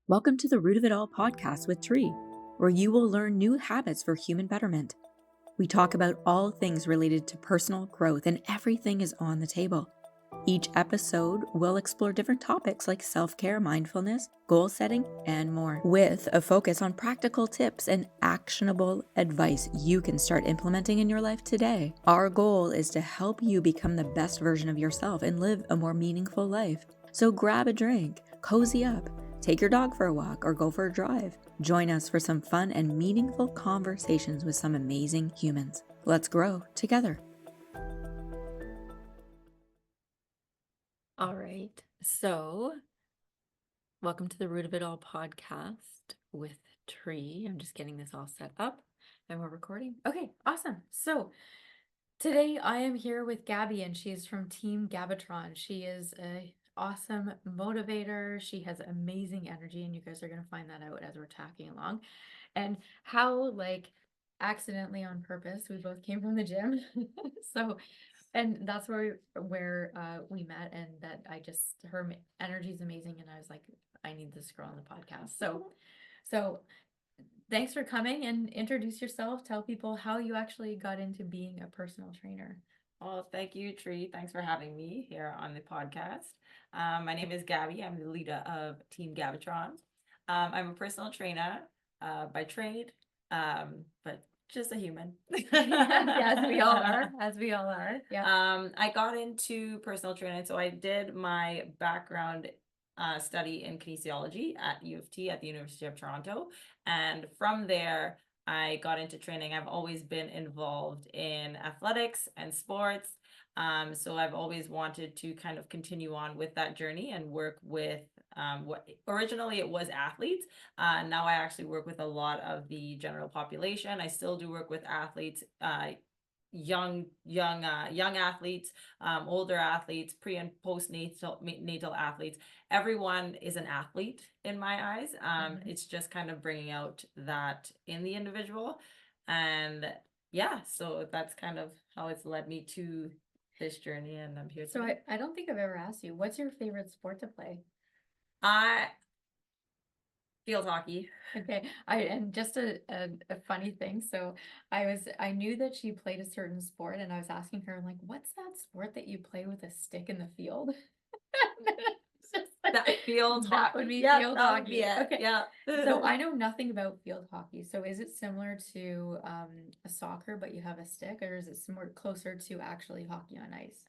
Welcome to the Root of It All podcast with Tree, where you will learn new habits for human betterment. We talk about all things related to personal growth, and everything is on the table. Each episode will explore different topics like self-care, mindfulness, goal setting, and more, with a focus on practical tips and actionable advice you can start implementing in your life today. Our goal is to help you become the best version of yourself and live a more meaningful life. So grab a drink, cozy up, take your dog for a walk, or go for a drive. Join us for some fun and meaningful conversations with some amazing humans. Let's grow together. All right. So, welcome to the Root of It All podcast with Tree. I'm just getting this all set up and we're recording. Okay, awesome. So, today I am here with Gabby and she is from Team Gabatron. She is a awesome motivator. She has amazing energy and you guys are going to find that out as we're talking along. And how, like, accidentally on purpose, we both came from the gym. So, and that's where we met, and that her energy is amazing, and I was like, I need this girl on the podcast. So thanks for coming, and introduce yourself. Tell people how you actually got into being a personal trainer. Well, thank you, Tree. Thanks for having me here on the podcast. My name is Gabby. I'm the leader of Team Gabatron. I'm a personal trainer by trade, but just a human. As we all are. As we all are. Yeah. I got into personal training, so I did my background study in kinesiology at U of T at the University of Toronto, and from there I got into training. I've always been involved in athletics and sports. So I've always wanted to kind of continue on with that journey and work with what originally it was athletes. Now I actually work with a lot of the general population. I still do work with athletes, young athletes, older athletes, pre and postnatal natal athletes. Everyone is an athlete in my eyes. It's just kind of bringing out that in the individual, and yeah, so that's kind of how it's led me to this journey, and I'm here So today. I don't think I've ever asked you, what's your favorite sport to play? I field hockey. Okay, and just a funny thing. So I knew that she played a certain sport, and I was asking her, I'm like, what's that sport that you play with a stick in the field? It's just like, That field that hockey. would be Yeah, field that would be hockey. it. Okay. Yeah. So I know nothing about field hockey. So is it similar to a soccer, but you have a stick, or is it more closer to actually hockey on ice?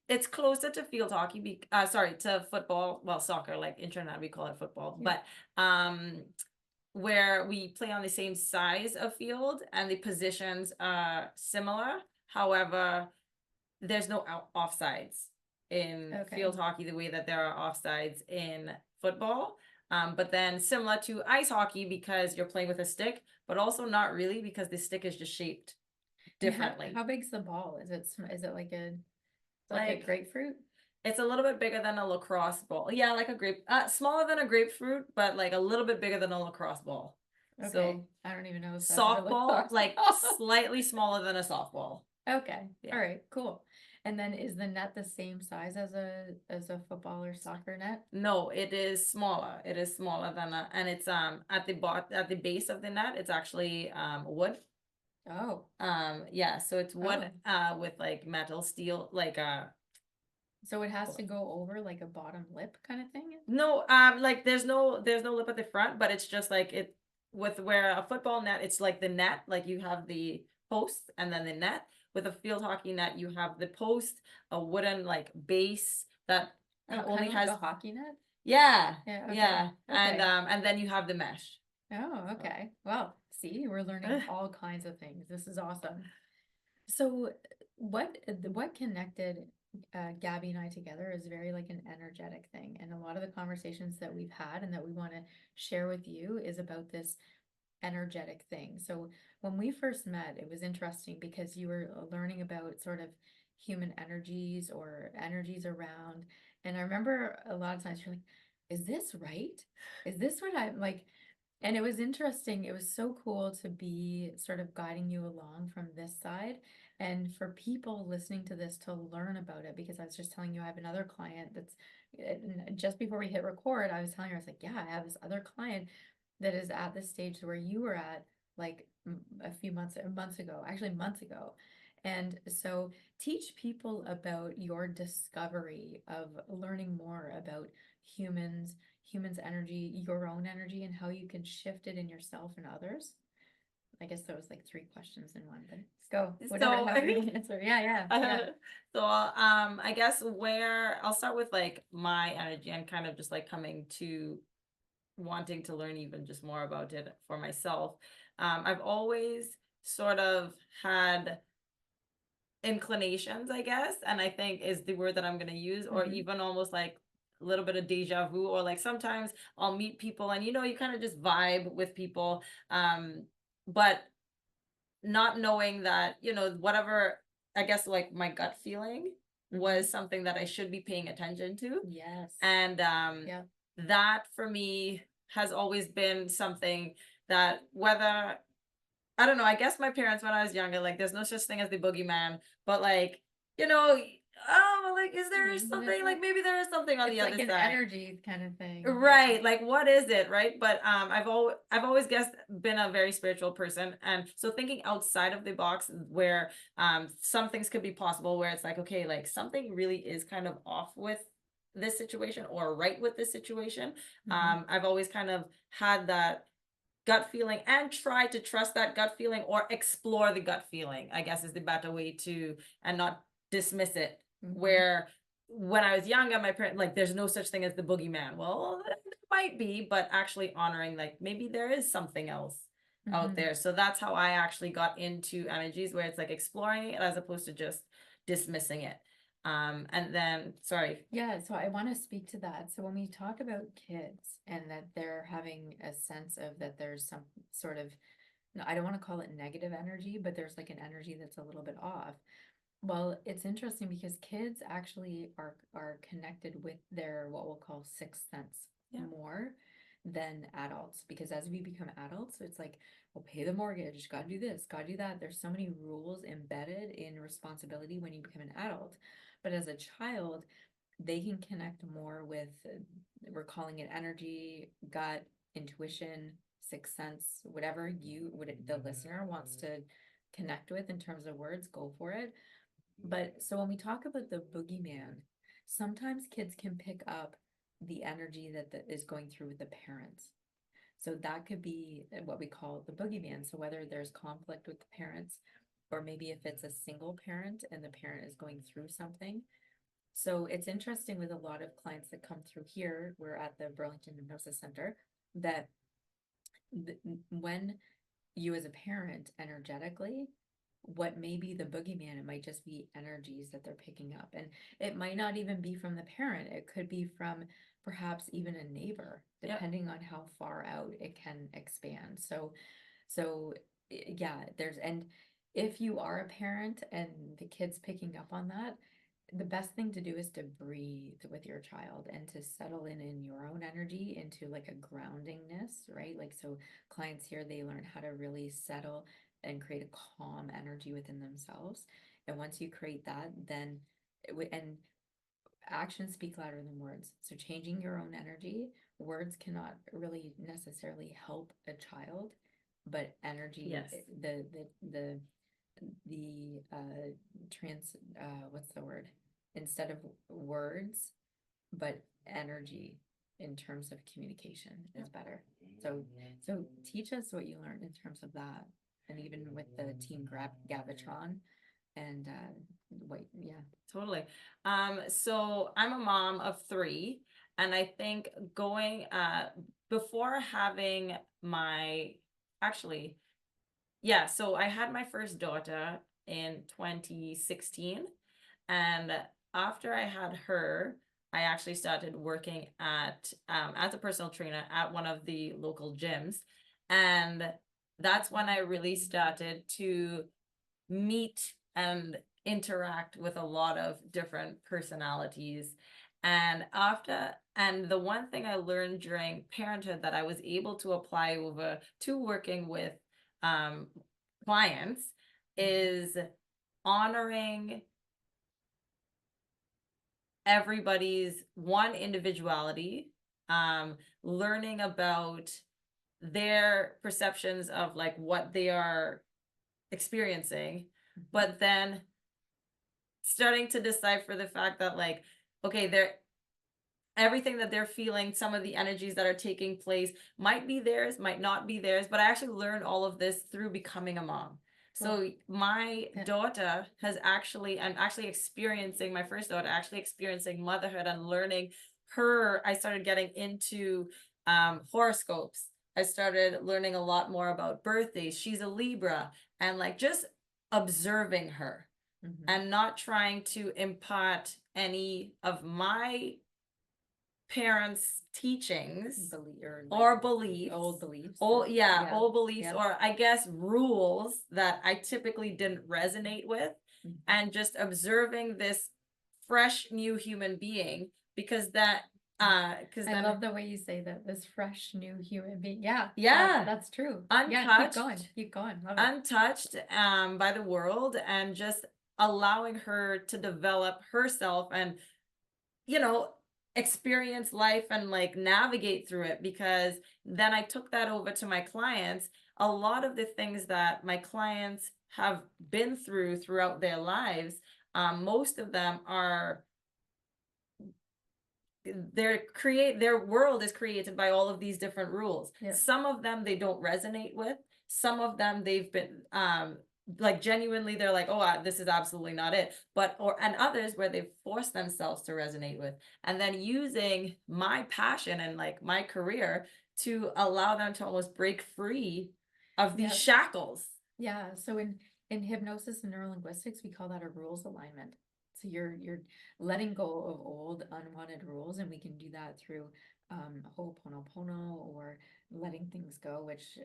It's closer to field hockey, to football. Well, soccer, like internet, we call it football. Yeah. But where we play on the same size of field and the positions are similar. However, there's no offsides in field hockey the way that there are offsides in football. But then similar to ice hockey because you're playing with a stick, but also not really because the stick is just shaped differently. How big's the ball? Is it like a grapefruit? It's a little bit bigger than a lacrosse ball. Yeah, like a smaller than a grapefruit, but like a little bit bigger than a lacrosse ball. Okay. So I don't even know if that's softball, like slightly smaller than a softball. Okay. Yeah. All right, cool. And then is the net the same size as a football or soccer net? No, it is smaller. It is smaller than and it's at the base of the net, it's actually wood. Oh. Yeah, so it's wood with like metal steel, like So it has to go over like a bottom lip kind of thing? no, like there's no lip at the front, but it's just like it with where a football net, it's like the net, like you have the post and then the net. With a field hockey net, you have the post, a wooden like base that only has a hockey net? Yeah. Yeah, okay. Yeah. Okay. And then you have the mesh. Oh, okay. Well, see, we're learning all kinds of things. This is awesome. So what connected Gabby and I together is very like an energetic thing. And a lot of the conversations that we've had and that we want to share with you is about this energetic thing. So when we first met, it was interesting because you were learning about sort of human energies or energies around. And I remember a lot of times you're like, is this right? Is this what I'm like? And it was interesting. It was so cool to be sort of guiding you along from this side. And for people listening to this to learn about it, because I was just telling you, I have another client that's just before we hit record, I was telling her, I was like, yeah, I have this other client that is at the stage where you were at, like a few months ago, actually months ago. And so teach people about your discovery of learning more about humans' energy, your own energy, and how you can shift it in yourself and others. I guess that was like 3 questions in one, but go, whatever, So, however you want to answer. Yeah. so I guess where I'll start with like my energy and kind of just like coming to wanting to learn even just more about it for myself. I've always sort of had inclinations, I guess, and I think is the word that I'm going to use, or Mhm. even almost like a little bit of deja vu, or like sometimes I'll meet people and you kind of just vibe with people, but not knowing that, whatever, I guess like my gut feeling was Mhm. something that I should be paying attention to. Yes. And Yeah. that for me has always been something that whether I don't know, I guess my parents when I was younger, like there's no such thing as the boogeyman, but like, oh, like is there something like maybe there is something on It's the like other an side. energy kind of thing. Right, like what is it, right? But I've always guessed been a very spiritual person, and so thinking outside of the box where some things could be possible, where it's like okay, like something really is kind of off with this situation or right with this situation. Mhm. I've always kind of had that gut feeling and try to trust that gut feeling or explore the gut feeling, I guess is the better way to, and not dismiss it. Mhm. Where when I was younger, my parents, like, there's no such thing as the boogeyman. Well, there might be, but actually honoring, like, maybe there is something else out Mhm. there. So that's how I actually got into energies, where it's like exploring it as opposed to just dismissing it. And then, sorry. Yeah, so I want to speak to that. So when we talk about kids and that they're having a sense of that there's some sort of, no, I don't want to call it negative energy, but there's like an energy that's a little bit off. Well, it's interesting because kids actually are connected with their what we'll call sixth sense Yeah. more than adults, because as we become adults, it's like, well, pay the mortgage, gotta do this, gotta do that. There's so many rules embedded in responsibility when you become an adult. But as a child, they can connect more with, we're calling it energy, gut, intuition, sixth sense, whatever the listener wants to connect with in terms of words, go for it. But so when we talk about the boogeyman, sometimes kids can pick up the energy that is going through with the parents. So that could be what we call the boogeyman. So whether there's conflict with the parents, or maybe if it's a single parent and the parent is going through something. So it's interesting with a lot of clients that come through here, we're at the Burlington Hypnosis Center, that when you as a parent energetically, what may be the boogeyman, it might just be energies that they're picking up. And it might not even be from the parent, it could be from perhaps even a neighbor, Yep. depending on how far out it can expand. So yeah, and if you are a parent and the kid's picking up on that, the best thing to do is to breathe with your child and to settle in your own energy into like a groundingness, right? Like, so clients here, they learn how to really settle and create a calm energy within themselves. And once you create that, then and actions speak louder than words. So changing your own energy, words cannot really necessarily help a child, but energy, Yes. the what's the word, instead of words, but energy in terms of communication is better. So teach us what you learned in terms of that, and even with the team Gavatron and what, yeah. Totally. So I'm a mom of three, and I think going before having my actually, yeah, so I had my first daughter in 2016, and after I had her, I actually started working at as a personal trainer at one of the local gyms, and that's when I really started to meet and interact with a lot of different personalities. And the one thing I learned during parenthood that I was able to apply over to working with um, clients is honoring everybody's individuality, learning about their perceptions of like what they are experiencing, but then starting to decipher the fact that like, okay, everything that they're feeling, some of the energies that are taking place might be theirs, might not be theirs, but I actually learned all of this through becoming a mom. So my daughter has actually, and actually experiencing, my first daughter actually experiencing motherhood and learning I started getting into horoscopes. I started learning a lot more about birthdays. She's a Libra, and like just observing her and not trying to impart any of my parents' teachings or beliefs, old beliefs, old beliefs, or I guess rules that I typically didn't resonate with, and just observing this fresh new human being, because I love the way you say that, this fresh new human being. Yeah, that's true. Untouched, keep going. Love it. Untouched by the world, and just allowing her to develop herself and, you know, experience life and like navigate through it. Because then I took that over to my clients. A lot of the things that my clients have been through throughout their lives, most of them are their world is created by all of these different rules. Some of them they don't resonate with, some of them they've been like genuinely they're like, oh, this is absolutely not it, and others where they've forced themselves to resonate with, and then using my passion and like my career to allow them to almost break free of these shackles. So in hypnosis and neurolinguistics, we call that a rules alignment. So you're letting go of old unwanted rules, and we can do that through Ho'oponopono, or letting things go, which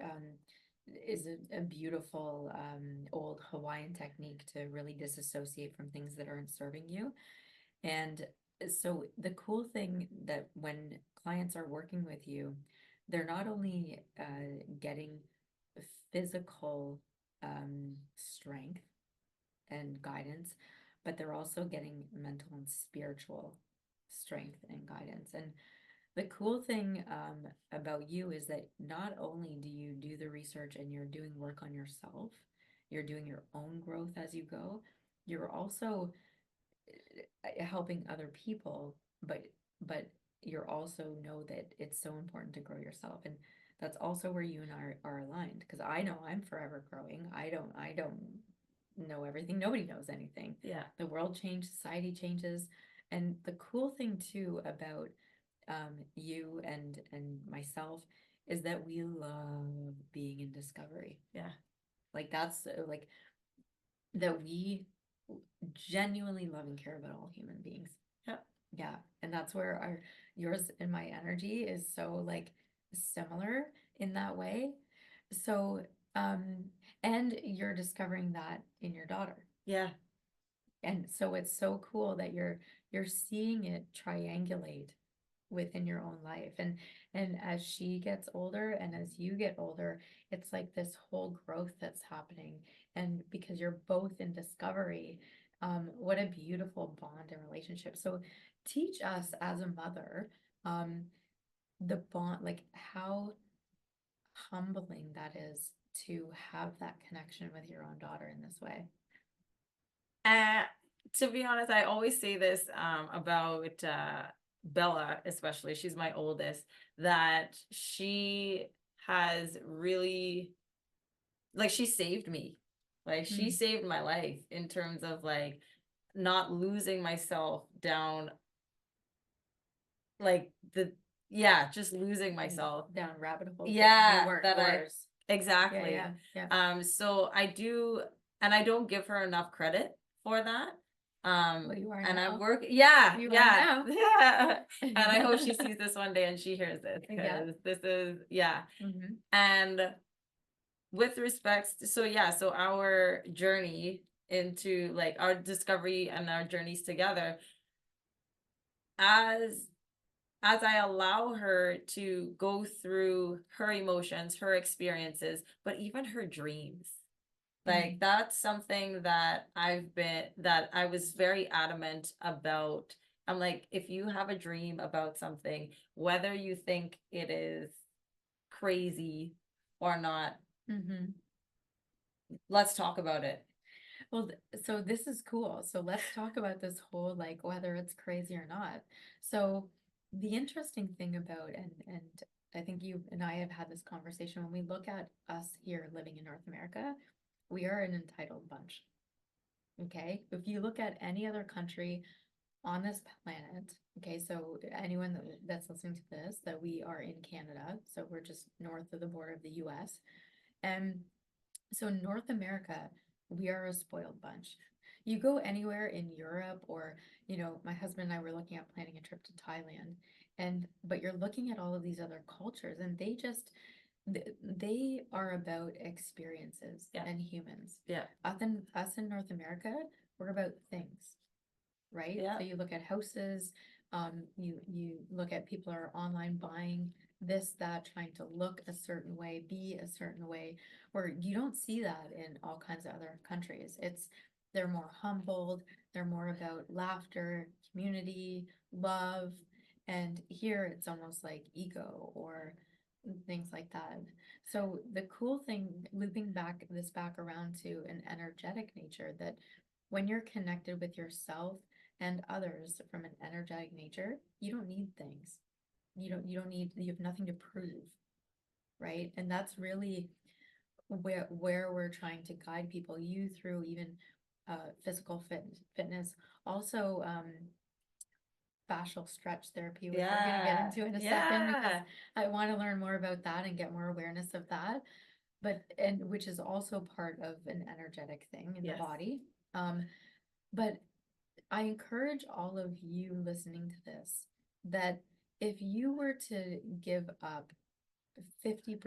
is a beautiful old Hawaiian technique to really disassociate from things that aren't serving you. And so the cool thing that when clients are working with you, they're not only getting physical strength and guidance, but they're also getting mental and spiritual strength and guidance. And the cool thing about you is that not only do you do the research and you're doing work on yourself, you're doing your own growth as you go, you're also helping other people, but you're also know that it's so important to grow yourself. And that's also where you and I are aligned, because I know I'm forever growing. I don't know everything. Nobody knows anything. The world changes, society changes. And the cool thing too about you and myself is that we love being in discovery. Like that's like that we genuinely love and care about all human beings. And that's where yours and my energy is so like similar in that way. So and you're discovering that in your daughter. And so it's so cool that you're seeing it triangulate within your own life. And as she gets older and as you get older, it's like this whole growth that's happening. And because you're both in discovery, what a beautiful bond and relationship. So teach us as a mother, the bond, like how humbling that is to have that connection with your own daughter in this way. To be honest, I always say this about Bella, especially, she's my oldest, that she has really, like, she saved me. Like, she saved my life in terms of like not losing myself down, like just losing myself down rabbit holes. Exactly. So I do, and I don't give her enough credit for that. Well, you are and now. I work, You are now. and I hope she sees this one day and she hears this, because this is and with respect, so our journey into like our discovery and our journeys together, as I allow her to go through her emotions, her experiences, but even her dreams. Like that's something that I was very adamant about I'm like, if you have a dream about something, whether you think it is crazy or not, Mm-hmm. let's talk about it. Well, so this is cool. So let's talk about this whole like whether it's crazy or not. So the interesting thing about and I think you and I have had this conversation when we look at us here living in North America, we are an entitled bunch. Okay? If you look at any other country on this planet, okay, so anyone that's listening to this, that we are in Canada, so we're just north of the border of the US. And so in North America, we are a spoiled bunch. You go anywhere in Europe or, my husband and I were looking at planning a trip to Thailand, but you're looking at all of these other cultures and they are about experiences Yeah. and humans. Yeah. Us in North America, we're about things, right? Yeah. So you look at houses, you look at people are online buying this, that, trying to look a certain way, be a certain way, where you don't see that in all kinds of other countries. They're more humbled, they're more about laughter, community, love, and here it's almost like ego or things like that. So the cool thing, looping back around to an energetic nature, that when you're connected with yourself and others from an energetic nature, you don't need things. You have nothing to prove, right? And that's really where we're trying to guide people, you through even physical fitness, also fascial stretch therapy, which we're going to get into in a second, because I want to learn more about that and get more awareness of that. And which is also part of an energetic thing in the body. But I encourage all of you listening to this that if you were to give up 50%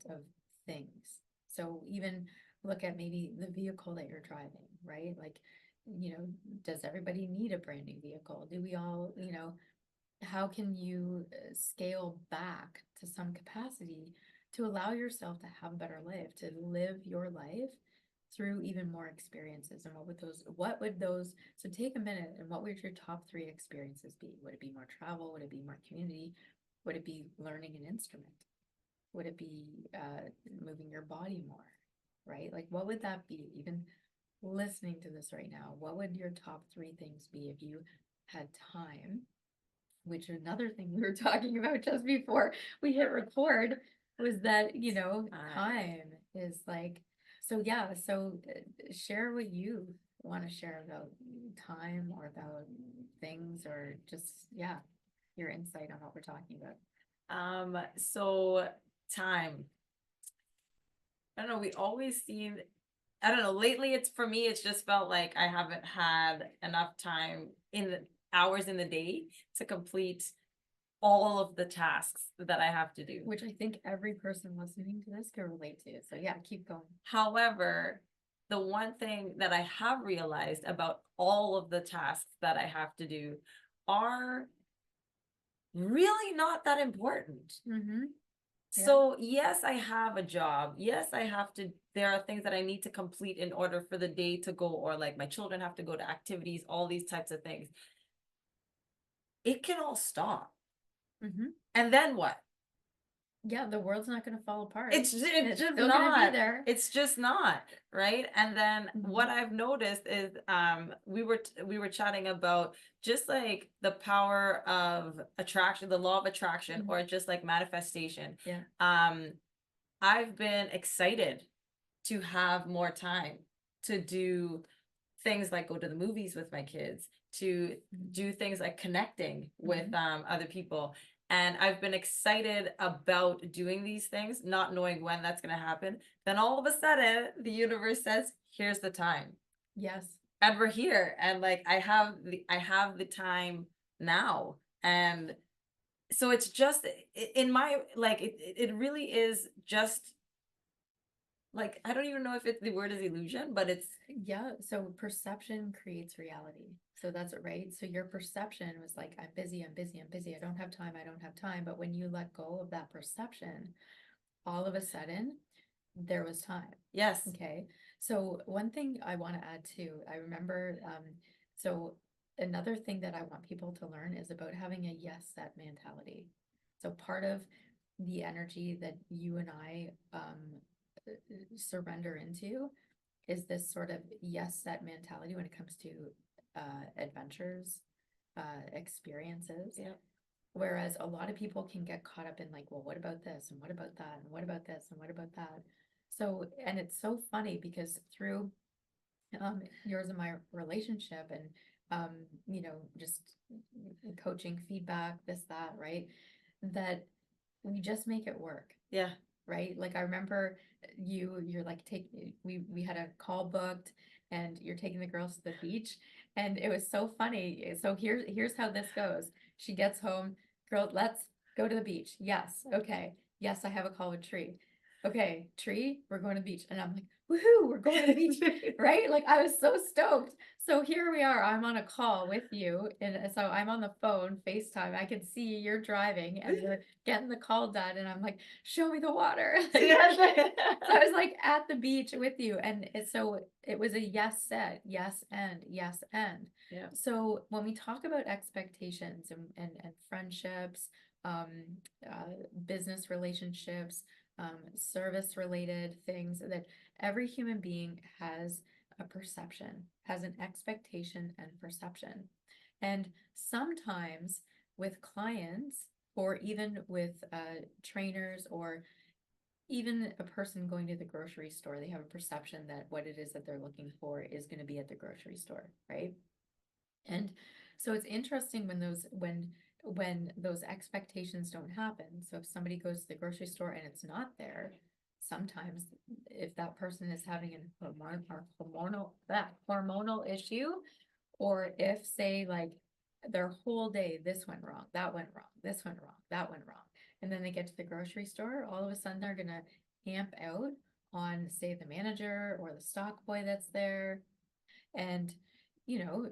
of things, so even look at maybe the vehicle that you're driving, right? Like, does everybody need a brand new vehicle? Do we all, how can you scale back to some capacity to allow yourself to have a better life, to live your life through even more experiences? And what would those, so take a minute, and what would your top 3 experiences be? Would it be more travel? Would it be more community? Would it be learning an instrument? Would it be moving your body more, right? Like, what would that be? Even listening to this right now, what would your top 3 things be if you had time? Which another thing we were talking about just before we hit record was that, time is like, so yeah, so share what you want to share about time or about things, or just, yeah, your insight on what we're talking about. So time. I don't know, we always seem, I don't know, lately for me, it's just felt like I haven't had enough time in the hours in the day to complete all of the tasks that I have to do. Which I think every person listening to this can relate to. So yeah, keep going. However, the one thing that I have realized about all of the tasks that I have to do are really not that important. Mm-hmm. So yes, I have a job. Yes, there are things that I need to complete in order for the day to go, or like my children have to go to activities, all these types of things. It can all stop. Mm-hmm. And then what? Yeah, the world's not going to fall apart. It's just still not. Gonna be there. It's just not, right? And then what I've noticed is, we were chatting about just like the power of attraction, the law of attraction, or just like manifestation. Yeah. I've been excited to have more time to do things like go to the movies with my kids, to do things like connecting with other people. And I've been excited about doing these things, not knowing when that's going to happen. Then all of a sudden, the universe says, here's the time. Yes. And we're here. And like, I have the time now. And so it's just in my, like, it really is just like, I don't even know if the word is illusion, but it's, yeah. So perception creates reality. So that's it, right? So your perception was like, I'm busy, I'm busy, I'm busy. I don't have time. I don't have time. But when you let go of that perception, all of a sudden there was time. yes. Okay. So one thing I want to add too, I remember, so another thing that I want people to learn is about having a yes set mentality. So part of the energy that you and I surrender into is this sort of yes set mentality when it comes to adventures, experiences. Yeah. Whereas a lot of people can get caught up in like, well, what about this? And what about that? And what about this? And what about that? So, and it's so funny because through yours and my relationship and, just coaching feedback, this, that, right? That we just make it work. Yeah. Right? Like I remember you're like we had a call booked and you're taking the girls to the beach and it was so funny. So here's how this goes. She gets home, girl, let's go to the beach. Yes, okay. Yes, I have a call with Tree. Okay, Tree, we're going to the beach. And I'm like, woohoo, we're going to the beach. Right? Like I was so stoked. So here we are. I'm on a call with you. And so I'm on the phone, FaceTime. I can see you're driving and we're getting the call done. And I'm like, show me the water. So I was like at the beach with you. And so it was a yes set, yes and yes and. Yeah. So when we talk about expectations and friendships, business relationships, service related things, that every human being has a perception, has an expectation and perception. And sometimes with clients, or even with trainers, or even a person going to the grocery store, they have a perception that what it is that they're looking for is going to be at the grocery store, right? And so it's interesting when those expectations don't happen. So if somebody goes to the grocery store and it's not there, sometimes if that person is having a hormonal issue, or if say like their whole day, this went wrong, that went wrong, this went wrong, that went wrong, and then they get to the grocery store, all of a sudden they're gonna amp out on say the manager or the stock boy that's there. And you know,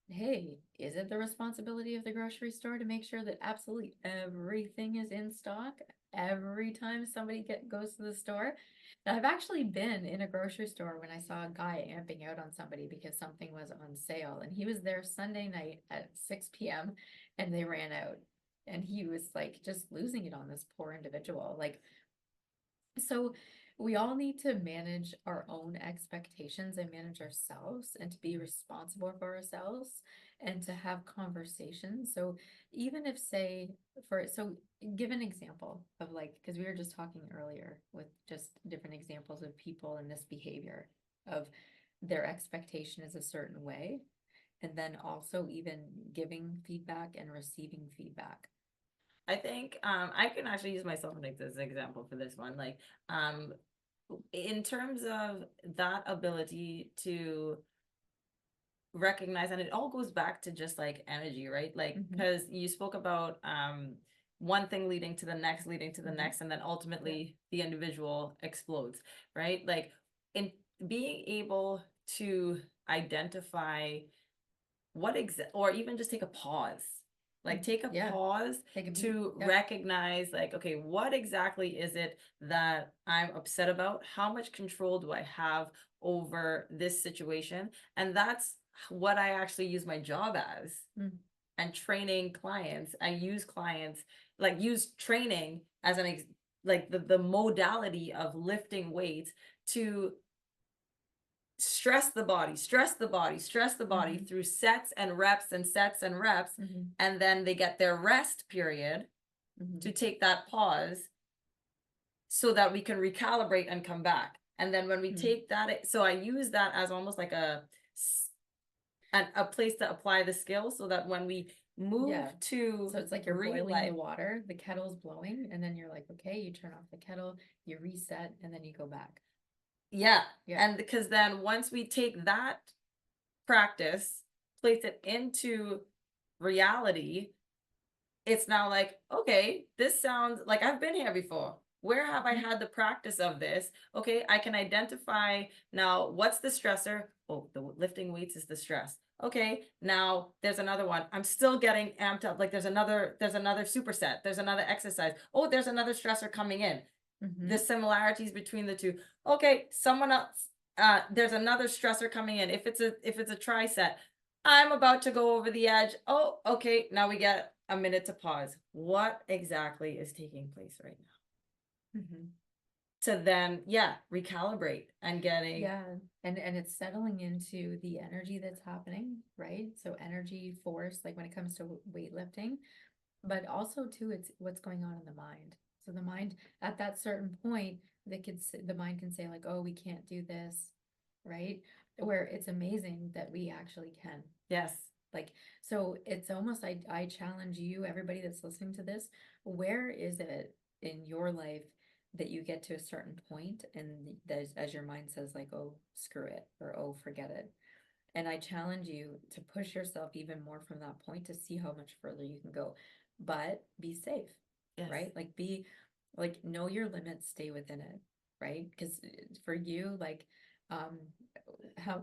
hey, is it the responsibility of the grocery store to make sure that absolutely everything is in stock every time somebody goes to the store? And I've actually been in a grocery store when I saw a guy amping out on somebody because something was on sale, and he was there Sunday night at 6 p.m. and they ran out. And he was like just losing it on this poor individual. Like, so we all need to manage our own expectations and manage ourselves and to be responsible for ourselves and to have conversations. So even if say give an example of like, because we were just talking earlier with just different examples of people and this behavior of their expectation is a certain way. And then also even giving feedback and receiving feedback. I think I can actually use myself as an example for this one. Like in terms of that ability to recognize, and it all goes back to just like energy, right? Like because you spoke about one thing leading to the next, and then ultimately the individual explodes, right? Like in being able to identify or even just take a pause. Like take a pause to recognize like, okay, what exactly is it that I'm upset about? How much control do I have over this situation? And that's what I actually use my job as. And training clients. I use training as like the modality of lifting weights to stress the body through sets and reps and sets and reps. And then they get their rest period to take that pause so that we can recalibrate and come back. And then when we take that, so I use that as almost like a place to apply the skill so that when we move to, so it's like you're boiling the water, the kettle's blowing, and then you're like, okay, you turn off the kettle, you reset, and then you go back. Yeah. And because then once we take that practice, place it into reality, it's now like, okay, this sounds like I've been here before. Where have I had the practice of this? Okay, I can identify now what's the stressor. Oh, the lifting weights is the stress. Okay, now there's another one. I'm still getting amped up. Like there's another superset. There's another exercise. Oh, there's another stressor coming in. The similarities between the two. Okay, someone else, there's another stressor coming in. If it's a tricep, I'm about to go over the edge. Oh, okay. Now we get a minute to pause. What exactly is taking place right now? Mhm. To then, yeah, recalibrate and getting, Yeah, and it's settling into the energy that's happening, right? So energy, force, like when it comes to weightlifting, but also too, it's what's going on in the mind. So the mind at that certain point, the mind can say like, oh, we can't do this, right? Where it's amazing that we actually can. yes, Like, so it's almost, I challenge you, everybody that's listening to this, where is it in your life that you get to a certain point and as your mind says like, oh, screw it, or oh, forget it. And I challenge you to push yourself even more from that point to see how much further you can go. But be safe, yes. right? Like know your limits, stay within it, right? Because for you, like, um, how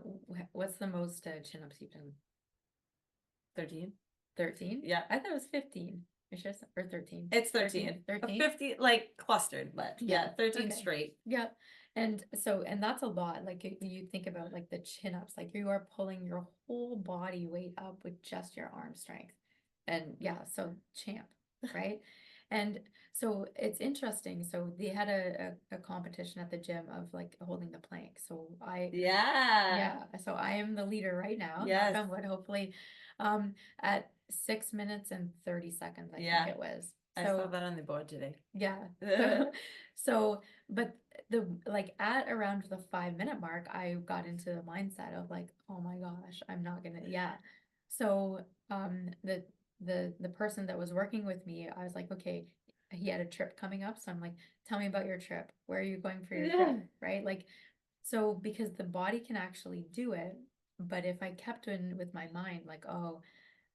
what's the most chin-ups you've done? 13. 13? Yeah. I thought it was 15. It's just, or 13. It's 13. 13? 50, like clustered, but yeah, 13 Okay. straight. Yeah. And so, and that's a lot. Like you think about like the chin ups, like you are pulling your whole body weight up with just your arm strength. And yeah, so champ, right? And so it's interesting. So they had a competition at the gym of like holding the plank. So Yeah. yeah, so I am the leader right now, knock Yes. on wood, hopefully, at 6 minutes and 30 seconds, I Yeah. think it was. I saw So that on the board today. yeah. So, but like at around the 5 minute mark, I got into the mindset of like, oh my gosh, I'm not gonna, yeah. So, the person that was working with me, I was like, okay, he had a trip coming up. So I'm like, tell me about your trip. Where are you going for your Yeah. trip? Right? Like, so because the body can actually do it, but if I kept in with my mind, like, oh,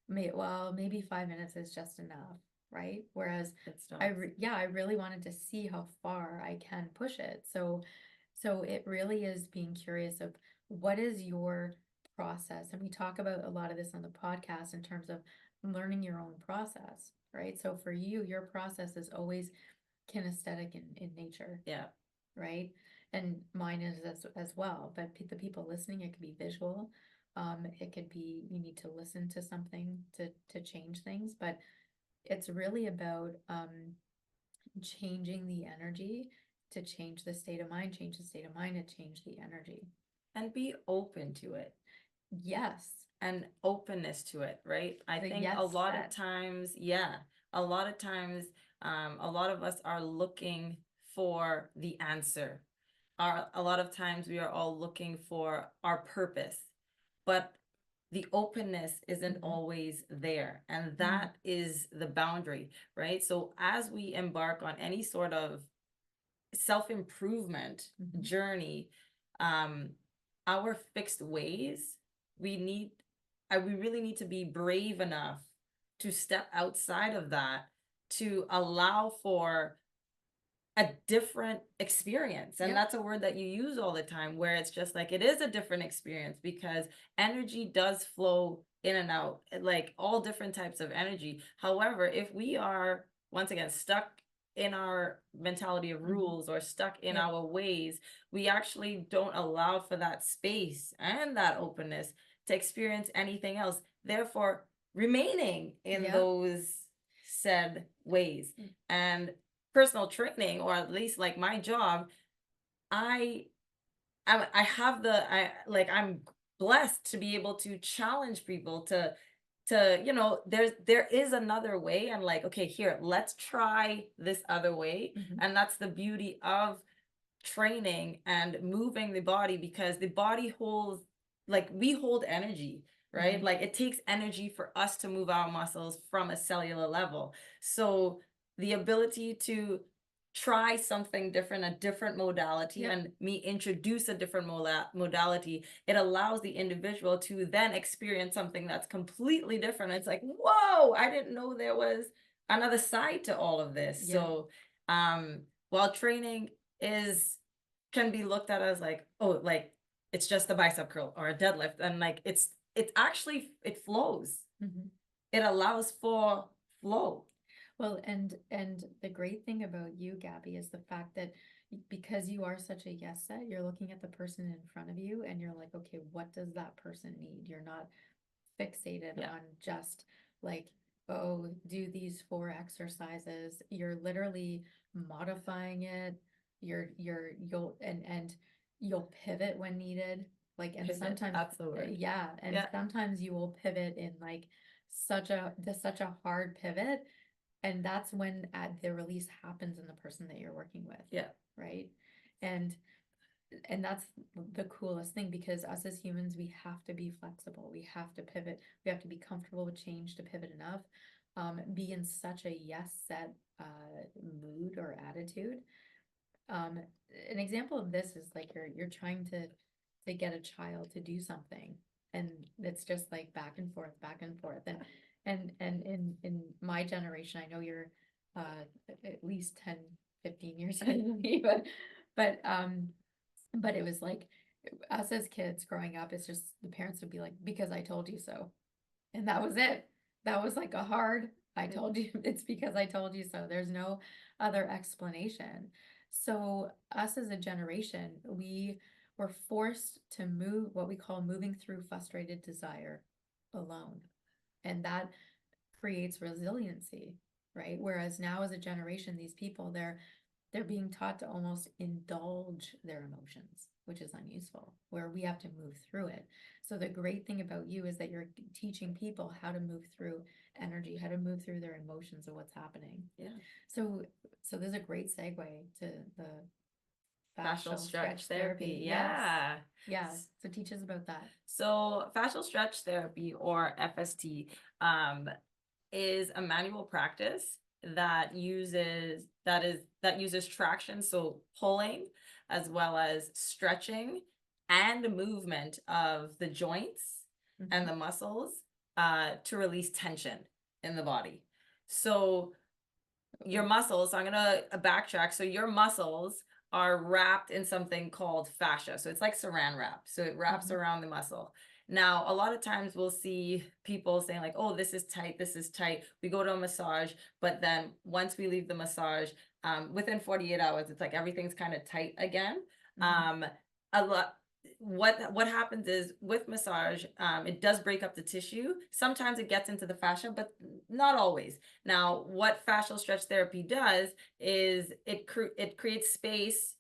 maybe 5 minutes is just enough, right? Whereas It stops. I really wanted to see how far I can push it. So it really is being curious of what is your process. And we talk about a lot of this on the podcast in terms of learning your own process, right? So for you, your process is always kinesthetic in nature, Yeah. right? And mine is as well. But the people listening, it could be visual. It could be you need to listen to something to change things, but it's really about changing the energy to change the state of mind, change the state of mind, and change the energy. And be open to it. Yes. And openness to it, right? I The think yes a lot of set. times, yeah, a lot of times, a lot of us are looking for the answer. A lot of times we are all looking for our purpose, but the openness isn't always there. And that is the boundary, right? So as we embark on any sort of self-improvement journey, our fixed ways, we need, we really need to be brave enough to step outside of that to allow for a different experience. And Yep. that's a word that you use all the time, where it's just like it is a different experience because energy does flow in and out, like all different types of energy. However, if we are once again stuck in our mentality of rules or stuck in our ways, we actually don't allow for that space and that openness to experience anything else, therefore remaining in those said ways. And personal training, or at least like my job, I I have I'm blessed to be able to challenge people to there is another way, and like, okay, here, let's try this other way. And that's the beauty of training and moving the body, because the body holds, like, we hold energy, right? Like, it takes energy for us to move our muscles from a cellular level. So the ability to try something different, a different modality, and me introduce a different modality, it allows the individual to then experience something that's completely different. It's like, whoa, I didn't know there was another side to all of this. So while training is can be looked at as like, oh, like it's just a bicep curl or a deadlift, and like it's actually, it flows. It allows for flow. Well, and the great thing about you, Gabby, is the fact that because you are such a yes set, you're looking at the person in front of you and you're like, okay, what does that person need? You're not fixated Yeah. on just like, oh, do these 4 exercises. You're literally modifying it. And you'll pivot when needed. Like, and Pivot, sometimes, that's the word. yeah, and Yeah. sometimes you will pivot in like such a hard pivot. And that's when the release happens in the person that you're working with. Yeah. Right. And that's the coolest thing, because us as humans, we have to be flexible. We have to pivot. We have to be comfortable with change to pivot enough. Be in such a yes set mood or attitude. Um, an example of this is like you're trying to get a child to do something, and it's just like back and forth. And in my generation, I know you're at least 10, 15 years younger than me, but it was like us as kids growing up, it's just the parents would be like, because I told you so. And that was it. That was like a hard, I told you, it's because I told you so. There's no other explanation. So us as a generation, we were forced to move what we call moving through frustrated desire alone. And that creates resiliency, right? Whereas now as a generation, these people, they're being taught to almost indulge their emotions, which is unuseful, where we have to move through it. So the great thing about you is that you're teaching people how to move through energy, how to move through their emotions of what's happening. Yeah. So there's a great segue to the Fascial stretch therapy. Yeah. Yeah. So teach us about that. So fascial stretch therapy, or FST, is a manual practice that uses traction, so pulling, as well as stretching and movement of the joints and the muscles to release tension in the body. So your muscles, so I'm gonna backtrack. So your muscles are wrapped in something called fascia. So it's like saran wrap. So it wraps around the muscle. Now, a lot of times we'll see people saying like, oh, this is tight, this is tight. We go to a massage, but then once we leave the massage, within 48 hours, it's like everything's kind of tight again. A lot, what happens is with massage, it does break up the tissue. Sometimes it gets into the fascia, but not always. Now, what fascial stretch therapy does is it creates space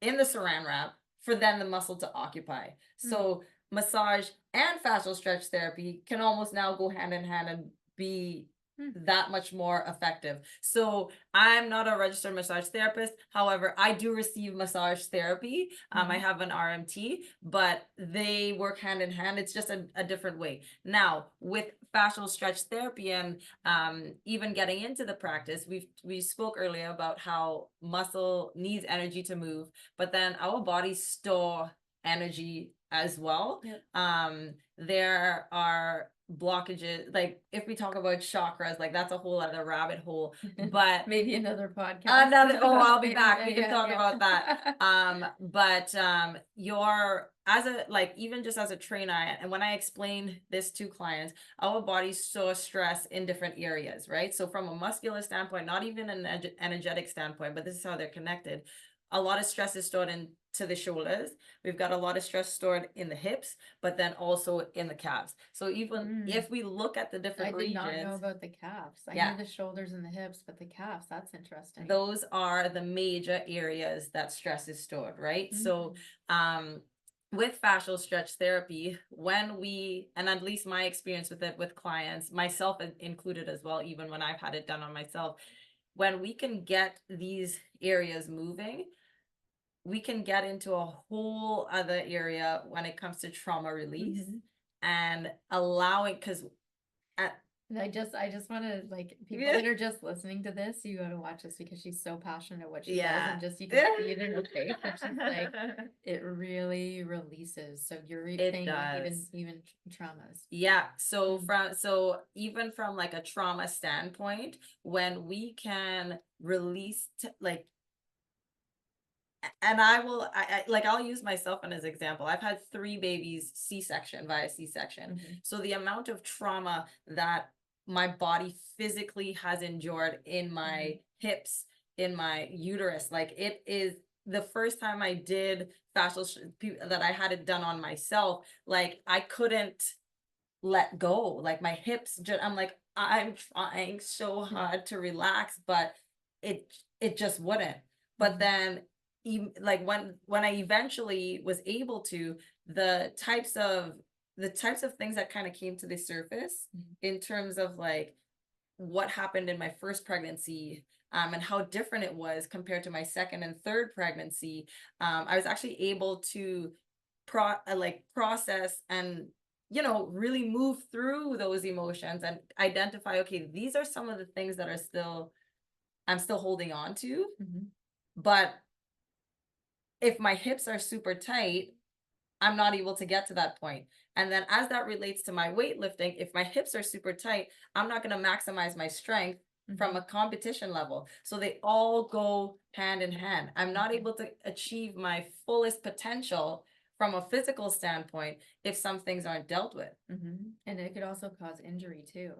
in the saran wrap for then the muscle to occupy. So massage and fascial stretch therapy can almost now go hand in hand and be that much more effective. So I'm not a registered massage therapist. However, I do receive massage therapy. I have an RMT, but they work hand in hand. It's just a different way. Now, with fascial stretch therapy and even getting into the practice, we spoke earlier about how muscle needs energy to move, but then our bodies store energy as well. There are blockages, like if we talk about chakras, like that's a whole other rabbit hole, but maybe another podcast. I'll be back. We can talk about that. But your, as a, like, even just as a trainer, and when I explain this to clients, our bodies store stress in different areas, right? So from a muscular standpoint, not even an energetic standpoint, but this is how they're connected. A lot of stress is stored into the shoulders. We've got a lot of stress stored in the hips, but then also in the calves. So even if we look at the different regions. I did not know about the calves. I knew the shoulders and the hips, but the calves, that's interesting. Those are the major areas that stress is stored, right? So with fascial stretch therapy, when we, and at least my experience with it with clients, myself included as well, even when I've had it done on myself, when we can get these areas moving, we can get into a whole other area when it comes to trauma release and allowing, because I just want to, like, people that are just listening to this, you got to watch this because she's so passionate what she does, and just you can see it in her face. And she's like, it really releases. So you're saying like even traumas. Yeah. So even from like a trauma standpoint, when we can release like, and I'll use myself as an example. I've had 3 babies via C-section. So the amount of trauma that my body physically has endured in my hips, in my uterus, like it is the first time I did fascial that I had it done on myself, like I couldn't let go. Like my hips, I'm like, I'm trying so hard to relax, but it it just wouldn't. But then like when I eventually was able to, the types of things that kind of came to the surface in terms of like what happened in my first pregnancy, and how different it was compared to my second and third pregnancy. I was actually able to process and really move through those emotions and identify, okay, these are some of the things that are still I'm still holding on to. But if my hips are super tight, I'm not able to get to that point. And then as that relates to my weightlifting, if my hips are super tight, I'm not going to maximize my strength from a competition level. So they all go hand in hand. I'm not able to achieve my fullest potential from a physical standpoint if some things aren't dealt with. And it could also cause injury too.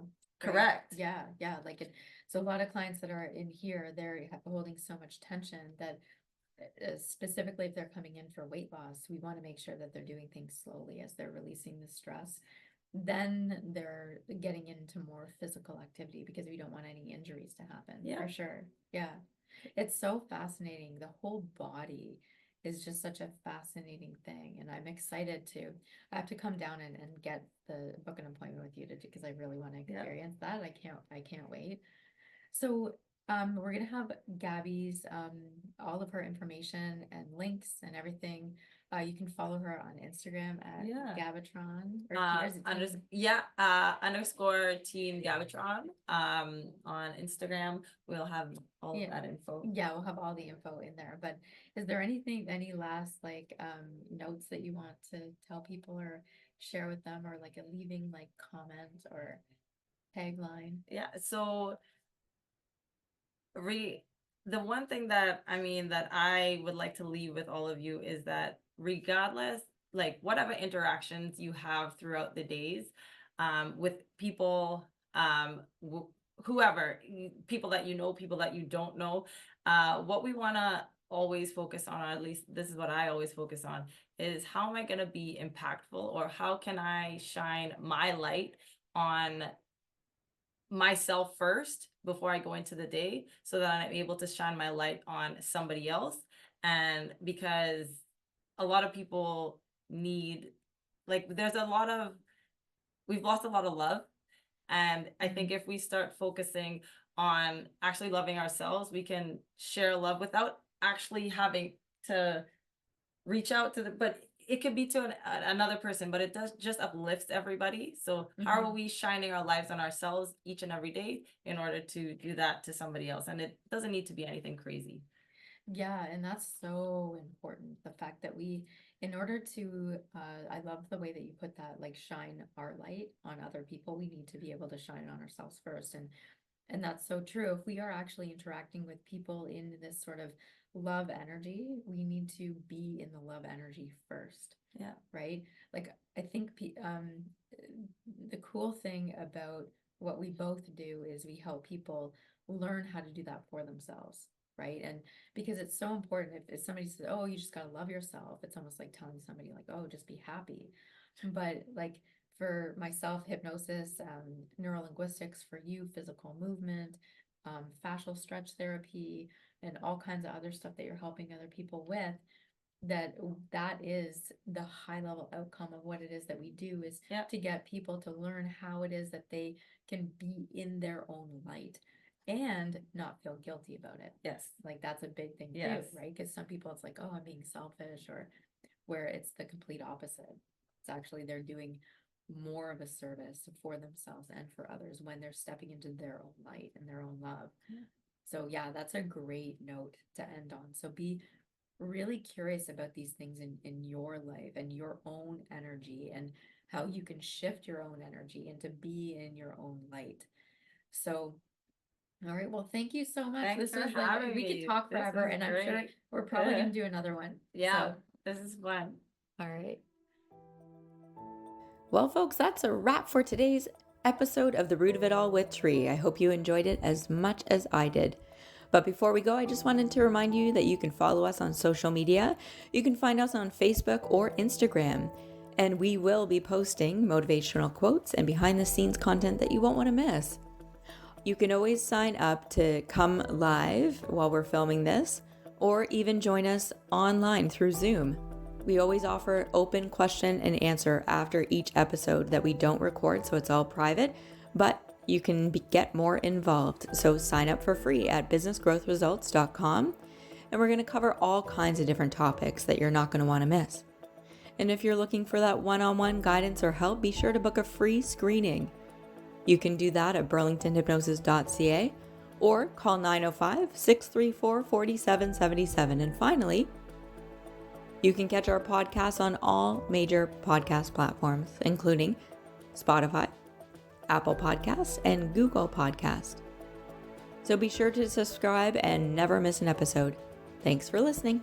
Right? Correct. Yeah, like it. So a lot of clients that are in here, they're holding so much tension that specifically if they're coming in for weight loss, we want to make sure that they're doing things slowly as they're releasing the stress. Then they're getting into more physical activity because we don't want any injuries to happen. Yeah. For sure. Yeah. It's so fascinating. The whole body is just such a fascinating thing. And I'm excited to, I have to come down and get book an appointment with you because I really want to experience that. I can't wait. So we're gonna have Gabby's all of her information and links and everything. You can follow her on Instagram at Gabatron underscore team Gabatron. On Instagram, we'll have all of that info. Yeah, we'll have all the info in there. But is there any last like notes that you want to tell people or share with them, or like a leaving like comment or tagline? Yeah, so the one thing that I would like to leave with all of you is that regardless, like whatever interactions you have throughout the days, with people, whoever, people that you know, people that you don't know, what we want to always focus on, or at least this is what I always focus on, is how am I going to be impactful, or how can I shine my light on myself first before I go into the day, so that I'm able to shine my light on somebody else. And because a lot of people need, like, we've lost a lot of love. And I think if we start focusing on actually loving ourselves, we can share love without actually having to reach out to but it could be to another person, but it does just uplifts everybody. So how are we shining our lives on ourselves each and every day in order to do that to somebody else? And it doesn't need to be anything crazy. Yeah, and that's so important. The fact that in order to, I love the way that you put that, like shine our light on other people, we need to be able to shine on ourselves first. And that's so true. If we are actually interacting with people in this sort of love energy, we need to be in the love energy first. Yeah. Right? Like I think the cool thing about what we both do is we help people learn how to do that for themselves. Right? And because it's so important, if somebody says, oh, you just got to love yourself, it's almost like telling somebody like, oh, just be happy. But like for myself, hypnosis, neurolinguistics, for you, physical movement, fascial stretch therapy, and all kinds of other stuff that you're helping other people with, that is the high level outcome of what it is that we do, is to get people to learn how it is that they can be in their own light and not feel guilty about it. Yes. Like that's a big thing too, right? Because some people it's like, oh, I'm being selfish, or where it's the complete opposite. It's actually they're doing more of a service for themselves and for others when they're stepping into their own light and their own love. So yeah, that's a great note to end on. So be really curious about these things in your life and your own energy, and how you can shift your own energy and to be in your own light. So all right, well, thank you so much. Thanks for having we me. could talk forever, and I'm sure we're probably gonna do another one. Yeah, this is fun. All right. Well, folks, that's a wrap for today's episode of The Root of It All with Tree. I hope you enjoyed it as much as I did. But before we go, I just wanted to remind you that you can follow us on social media. You can find us on Facebook or Instagram. And we will be posting motivational quotes and behind the scenes content that you won't want to miss. You can always sign up to come live while we're filming this, or even join us online through Zoom. We always offer open question and answer after each episode that we don't record, so it's all private, but you can get more involved. So sign up for free at businessgrowthresults.com, and we're going to cover all kinds of different topics that you're not going to want to miss. And if you're looking for that one-on-one guidance or help, be sure to book a free screening. You can do that at burlingtonhypnosis.ca or call 905-634-4777. And finally, you can catch our podcast on all major podcast platforms, including Spotify, Apple Podcasts, and Google Podcasts. So be sure to subscribe and never miss an episode. Thanks for listening.